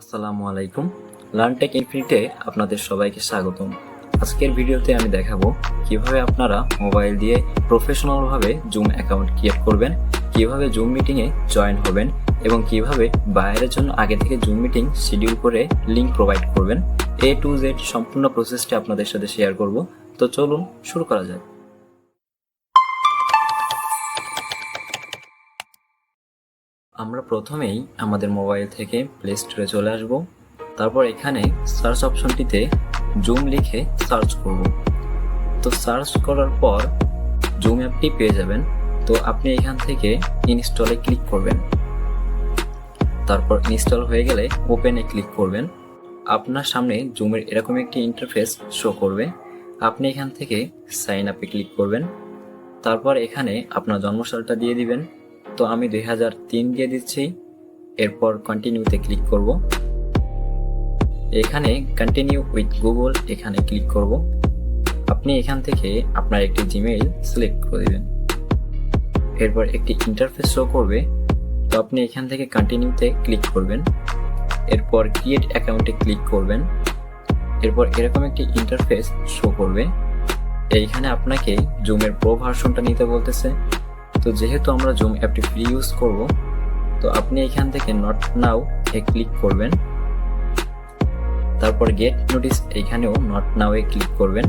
আসসালামু আলাইকুম। লার্নটেক ইনফিনিটে আপনাদের সবাইকে স্বাগতম। আজকের ভিডিওতে আমি দেখাবো কিভাবে আপনারা মোবাইল দিয়ে প্রফেশনালভাবে জুম অ্যাকাউন্ট ক্রিয়েট করবেন, কিভাবে জুম মিটিংয়ে জয়েন হবেন এবং কিভাবে বাইরের জন্য আগে থেকে জুম মিটিং শিডিউল করে লিংক প্রোভাইড করবেন। A to Z সম্পূর্ণ প্রসেসটি আপনাদের সাথে শেয়ার করব। তো চলুন শুরু করা যাক। আমরা প্রথমেই আমাদের মোবাইল থেকে প্লে স্টোরে চলে আসব। তারপর এখানে সার্চ অপশনটিতে জুম লিখে সার্চ করব। তো সার্চ করার পর জুম অ্যাপটি পেয়ে যাবেন। তো আপনি এখান থেকে ইনস্টলে ক্লিক করবেন। তারপর ইনস্টল হয়ে গেলে ওপেনে ক্লিক করবেন। আপনার সামনে জুমের এরকম একটি ইন্টারফেস শো করবে। আপনি এখান থেকে সাইন আপে ক্লিক করবেন। তারপর এখানে আপনার জন্মসালটা দিয়ে দিবেন। তো আমি 2003 দিয়ে দিচ্ছি। এরপর কন্টিনিউতে ক্লিক করব। এখানে কন্টিনিউ উইথ গুগল এখানে ক্লিক করব। আপনি এখান থেকে আপনার একটি জিমেইল সিলেক্ট করে দিবেন। এরপর একটি ইন্টারফেস শো করবে। তো আপনি এখান থেকে কন্টিনিউতে ক্লিক করবেন। এরপর ক্রিয়েট অ্যাকাউন্টে ক্লিক করবেন। এরপর এরকম একটি ইন্টারফেস শো করবে। এইখানে আপনাকে জুমের প্রো ভার্সনটা নিতে বলতেছে। তো যেহেতু আমরা জুম অ্যাপটি ফ্রি ইউজ করব, তো আপনি এখান থেকে নট নাও এ ক্লিক করবেন। তারপর গেট নোটিস এইখানেও নট নাও এ ক্লিক করবেন।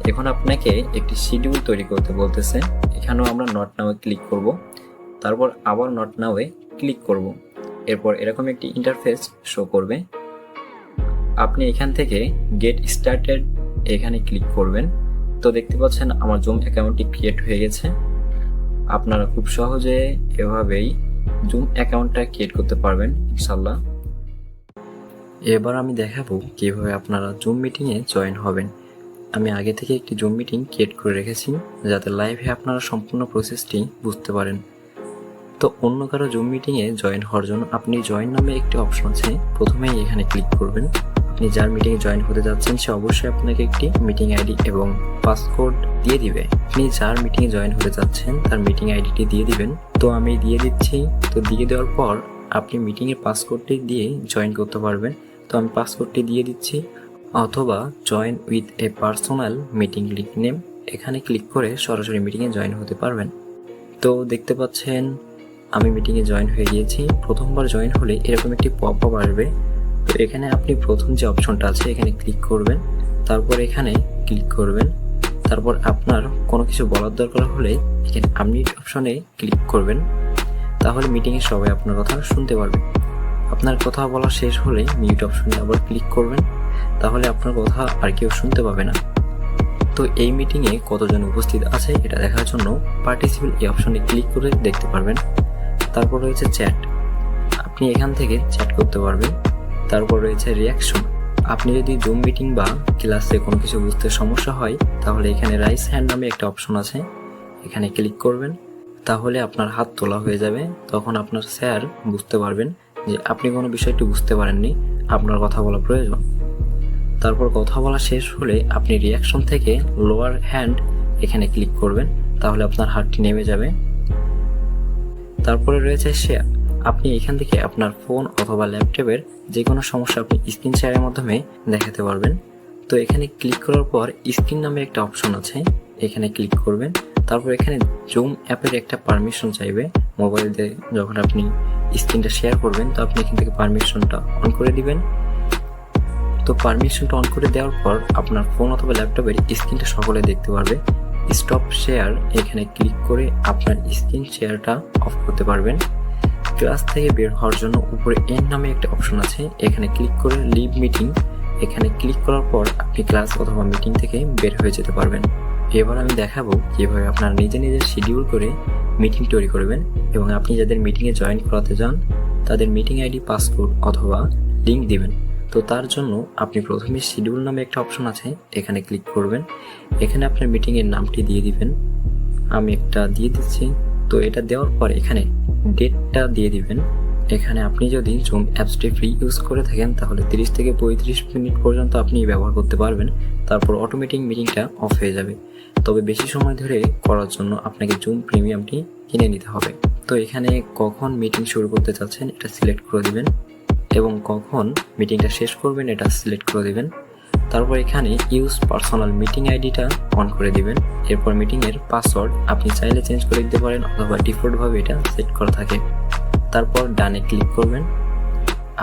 এখন আপনাকে একটি শিডিউল তৈরি করতে বলতেছে। এখানেও আমরা নট নাও এ ক্লিক করব। তারপর আবার নট নাও এ ক্লিক করব। এরপর এরকম একটি ইন্টারফেস শো করবে। আপনি এখান থেকে গেট স্টার্টেড এখানে ক্লিক করবেন। তো দেখতে পাচ্ছেন আমার জুম অ্যাকাউন্টটি ক্রিয়েট হয়ে গেছে। আপনারা খুব সহজে এভাবেই জুম অ্যাকাউন্টটা ক্রিয়েট করতে পারবেন ইনশাল্লাহ। এবার আমি দেখাবো কিভাবে আপনারা জুম মিটিংয়ে জয়েন হবেন। আমি আগে থেকে একটি জুম মিটিং ক্রিয়েট করে রেখেছি যাতে লাইভে আপনারা সম্পূর্ণ প্রসেসটি বুঝতে পারেন। তো অন্য কারো জুম মিটিংয়ে জয়েন হওয়ার জন্য আপনি জয়েন নামে একটি অপশন আছে, প্রথমেই এখানে ক্লিক করবেন। আপনি যার মিটিংয়ে জয়েন হতে যাচ্ছেন সে অবশ্যই আপনাকে একটি মিটিং আইডি এবং পাসকোড দিয়ে দিবে। আপনি যার মিটিংয়ে জয়েন হতে যাচ্ছেন তার মিটিং আইডিটি দিয়ে দিবেন। তো আমি দিয়ে দিচ্ছি। তো দিয়ে দেওয়ার পর আপনি মিটিংয়ের পাসকোডটি দিয়ে জয়েন করতে পারবেন। তো আমি পাসকোডটি দিয়ে দিচ্ছি। অথবা join with a personal meeting link name এখানে ক্লিক করে সরাসরি মিটিংয়ে জয়েন হতে পারবেন। তো দেখতে পাচ্ছেন আমি মিটিংয়ে জয়েন হয়ে গিয়েছি। প্রথমবার জয়েন হলে এরকম একটি পপ আপ আসবে। তো এখানে আপনি প্রথম যে অপশনটা আছে এখানে ক্লিক করবেন। তারপর এখানে ক্লিক করবেন। তারপর আপনার কোনো কিছু বলার দরকার হলে এখানে আনমিউট অপশনে ক্লিক করবেন। তাহলে মিটিংয়ে সবাই আপনার কথা শুনতে পারবে। আপনার কথা বলা শেষ হলে মিউট অপশনে আবার ক্লিক করবেন। তাহলে আপনার কথা আর কেউ শুনতে পাবে না। তো এই মিটিংয়ে কতজন উপস্থিত আছে এটা দেখার জন্য পার্টিসিপেট এই অপশনে ক্লিক করে দেখতে পারবেন। তারপর রয়েছে চ্যাট, আপনি এখান থেকে চ্যাট করতে পারবেন। তারপর রয়েছে রিয়াকশন, আপনি যদি জুম মিটিং বা ক্লাসে কোনো কিছু বুঝতে সমস্যা হয় তাহলে এখানে রাইস হ্যান্ড নামে একটা অপশন আছে, এখানে ক্লিক করবেন। তাহলে আপনার হাত তোলা হয়ে যাবে। তখন আপনার স্যার বুঝতে পারবেন যে আপনি কোনো বিষয়টি বুঝতে পারেননি, আপনার কথা বলা প্রয়োজন। তারপর কথা বলা শেষ হলে আপনি রিয়াকশন থেকে লোয়ার হ্যান্ড এখানে ক্লিক করবেন। তাহলে আপনার হাতটি নেমে যাবে। তারপরে রয়েছে শেয়ার, আপনি এখান থেকে আপনার ফোন অথবা ল্যাপটপের যে কোনো সমস্যা আপনি স্ক্রিন শেয়ারের মাধ্যমে দেখাতে পারবেন। তো এখানে ক্লিক করার পর স্ক্রিন নামে একটা অপশন আছে, এখানে ক্লিক করবেন। তারপর এখানে জুম অ্যাপের একটা পারমিশন চাইবে। মোবাইল দিয়ে যখন আপনি স্ক্রিনটা শেয়ার করবেন তো আপনি এখান থেকে পারমিশনটা অন করে দিবেন। তো পারমিশনটা অন করে দেওয়ার পর আপনার ফোন অথবা ল্যাপটপের স্ক্রিনটা সকলে দেখতে পারবে। স্টপ শেয়ার এখানে ক্লিক করে আপনার স্ক্রিন শেয়ারটা অফ করতে পারবেন। ক্লাস থেকে বের হওয়ার জন্য উপরে এন্ড নামে একটা অপশন আছে, এখানে ক্লিক করে লিভ মিটিং এখানে ক্লিক করার পর আপনি ক্লাস অথবা মিটিং থেকে বের হয়ে যেতে পারবেন। এবার আমি দেখাবো কিভাবে আপনারা নিজে শিডিউল করে মিটিং তৈরি করবেন এবং আপনি যাদের মিটিংয়ে জয়েন করাতে যান তাদের মিটিং আইডি, পাসকোড অথবা লিঙ্ক দিবেন। তো তার জন্য আপনি প্রথমে শিডিউল নামে একটা অপশন আছে, এখানে ক্লিক করবেন। এখানে আপনার মিটিংয়ের নামটি দিয়ে দিবেন। আমি একটা দিয়ে দিচ্ছি। তো এটা দেওয়ার পর এখানে ডেটটা দিয়ে দিবেন। এখানে আপনি যদি জুম অ্যাপসটি ফ্রি ইউজ করে থাকেন তাহলে 30 থেকে 35 মিনিট পর্যন্ত আপনি ব্যবহার করতে পারবেন। তারপর অটোমেটিক মিটিংটা অফ হয়ে যাবে। তবে বেশি সময় ধরে করার জন্য আপনাকে জুম প্রিমিয়ামটি কিনে নিতে হবে। তো এখানে কখন মিটিং শুরু করতে চাচ্ছেন এটা সিলেক্ট করে দিবেন। এবং কখন মিটিংটা শেষ করবেন এটা সিলেক্ট করে দিবেন। তারপর এখানে ইউজ পার্সোনাল মিটিং আইডিটা অন করে দিবেন। এরপর মিটিংয়ের পাসওয়ার্ড আপনি চাইলে চেঞ্জ করে দিতে পারেন অথবা ডিফল্টভাবে এটা সেট করা থাকে। তারপর ডানে ক্লিক করবেন।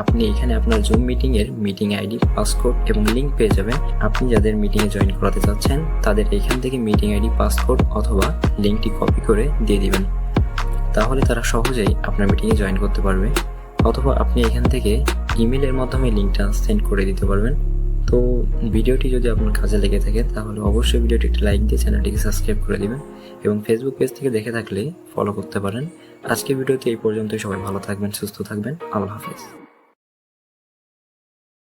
আপনি এখানে আপনার জুম মিটিংয়ের মিটিং আইডি, পাসকোড এবং লিঙ্ক পেয়ে যাবেন। আপনি যাদের মিটিংয়ে জয়েন করাতে চাচ্ছেন তাদের এখান থেকে মিটিং আইডি, পাসকোড অথবা লিঙ্কটি কপি করে দিয়ে দিবেন। তাহলে তারা সহজেই আপনার মিটিংয়ে জয়েন করতে পারবে। অথবা আপনি এখান থেকে ইমেলের মাধ্যমে লিঙ্কটা সেন্ড করে দিতে পারবেন। তো ভিডিওটি যদি আপনার কাজে লেগে থাকে তাহলে অবশ্যই ভিডিওটি একটি লাইক দিয়ে চ্যানেলটিকে সাবস্ক্রাইব করে দিবেন এবং ফেসবুক পেজ থেকে দেখে থাকলে ফলো করতে পারেন। আজকের ভিডিওতে এই পর্যন্তই। সবাই ভালো থাকবেন, সুস্থ থাকবেন। আল্লাহ হাফেজ।